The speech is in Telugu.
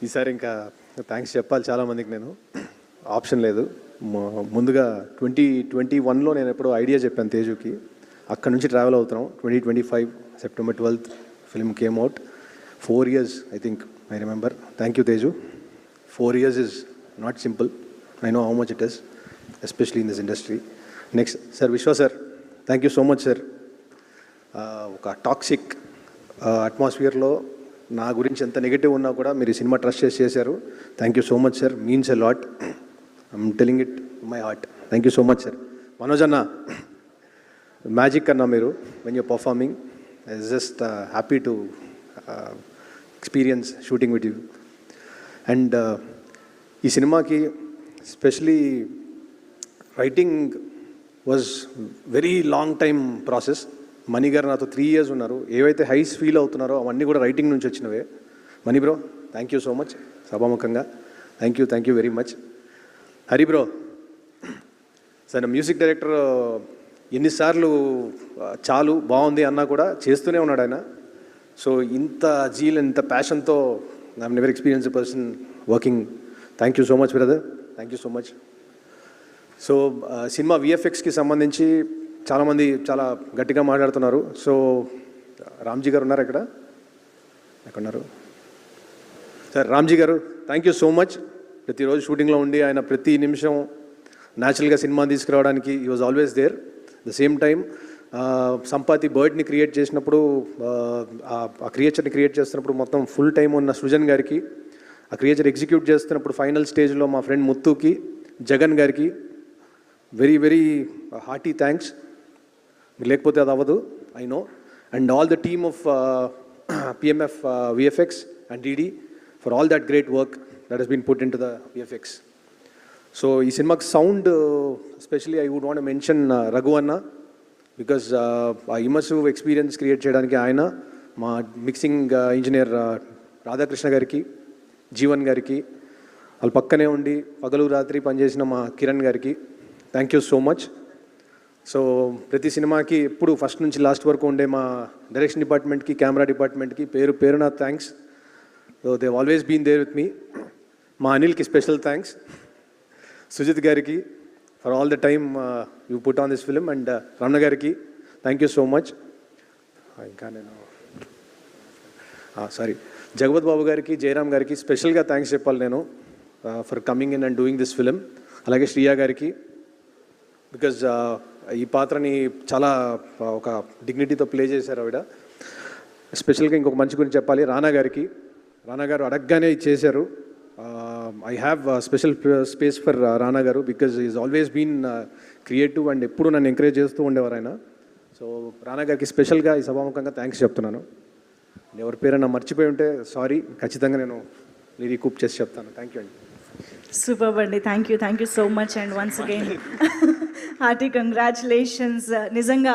ఈసారి ఇంకా థ్యాంక్స్ చెప్పాలి చాలామందికి. నేను ఆప్షన్ లేదు. ముందుగా 2021లో నేను ఎప్పుడో ఐడియా చెప్పాను తేజుకి. అక్కడ నుంచి ట్రావెల్ అవుతున్నాం. 2025 September 12th film came out. 4 years I think, I remember. Thank you Teju. 4 years is not simple. I know how much it is, especially in this industry. Next sir, Vishwa sir, thank you so much sir. ఒక టాక్సిక్ అట్మాస్ఫియర్లో నా గురించి ఎంత నెగిటివ్ ఉన్నా కూడా మీరు ఈ సినిమా ట్రస్ట్ చేశారు. Thank you so much sir. Means a lot. I'm telling it my heart. Thank you so much sir. Manoj అన్న, మ్యాజిక్ అన్న మీరు. When your performing, I just happy to experience shooting with you. And ఈ సినిమాకి specially writing was very long time process. మణి గారు నాతో 3 years ఉన్నారు. ఏవైతే హైస్ ఫీల్ అవుతున్నారో అవన్నీ కూడా రైటింగ్ నుంచి వచ్చినవే. Mani bro, thank you so much. సభాముఖంగా thank you very much. Hari bro sir, music director ఎన్నిసార్లు చాలు బాగుంది అన్నా కూడా చేస్తూనే ఉన్నాడు ఆయన. సో ఇంత జీల్, ఇంత ప్యాషన్తో I never experience a person working. Thank you so much brother. Thank you so much. So cinema విఎఫ్ఎక్స్కి సంబంధించి చాలామంది చాలా గట్టిగా మాట్లాడుతున్నారు. సో రామ్జీ గారు ఉన్నారు ఇక్కడ, ఎక్కడున్నారు సార్? రామ్జీ గారు, థ్యాంక్ యూ సో మచ్. ప్రతిరోజు షూటింగ్లో ఉండి ఆయన ప్రతి నిమిషం న్యాచురల్గా సినిమా తీసుకురావడానికి ఈ was always there. The same time Sampati బర్డ్ని క్రియేట్ చేసినప్పుడు, ఆ క్రియేచర్ని క్రియేట్ చేస్తున్నప్పుడు మొత్తం ఫుల్ టైం ఉన్న సృజన్ గారికి, ఆ క్రియేచర్ ఎగ్జిక్యూట్ చేస్తున్నప్పుడు ఫైనల్ స్టేజ్లో మా ఫ్రెండ్ ముత్తుకి, జగన్ గారికి వెరీ వెరీ హార్టీ థ్యాంక్స్. లేకపోతే అది అవ్వదు, I know. And all the team of PMF VFX and DD for all that great work that he's been put in to the VFX. So ఈ సినిమాకి sound especially I would want mention Raghu అన్న, బికాజ్ ఆ ఇమర్సివ్ ఎక్స్పీరియన్స్ క్రియేట్ చేయడానికి ఆయన, మా మిక్సింగ్ ఇంజనీర్ రాధాకృష్ణ గారికి, జీవన్ గారికి, వాళ్ళ పక్కనే ఉండి పగలు రాత్రి పనిచేసిన మా కిరణ్ గారికి thank you so much. So ప్రతి సినిమాకి ఎప్పుడు ఫస్ట్ నుంచి లాస్ట్ వరకు ఉండే మా డైరెక్షన్ డిపార్ట్మెంట్కి, కెమెరా డిపార్ట్మెంట్కి పేరున thanks. So they always been there with me. మా అనిల్కి స్పెషల్ థ్యాంక్స్. సుజిత్ గారికి for all the time you put on this film. And Ramana గారికి థ్యాంక్ యూ సో మచ్. ఇంకా నేను జగపత్ బాబు గారికి, జయరామ్ గారికి స్పెషల్గా థ్యాంక్స్ చెప్పాలి నేను for coming in and doing this film. అలాగే శ్రియా గారికి, బికాజ్ ఈ పాత్రని చాలా ఒక డిగ్నిటీతో ప్లే చేశారు ఆవిడ. స్పెషల్గా ఇంకొక మంచి గురించి చెప్పాలి, రానా గారికి. రానా గారు అడగగానే చేశారు. I have special space for Rana గారు, because is always been creative and ఎప్పుడు నన్ను ఎంకరేజ్ చేస్తూ ఉండేవారు ఆయన. సో రానా గారికి స్పెషల్గా ఈ సభాముఖంగా థ్యాంక్స్ చెప్తున్నాను. ఎవరి పేరైనా మర్చిపోయి ఉంటే సారీ, ఖచ్చితంగా నేను రీకూప్ చేసి చెప్తాను. థ్యాంక్ యూ అండి. సూపర్ అండి. Thank you so much. And once again hearty congratulations. నిజంగా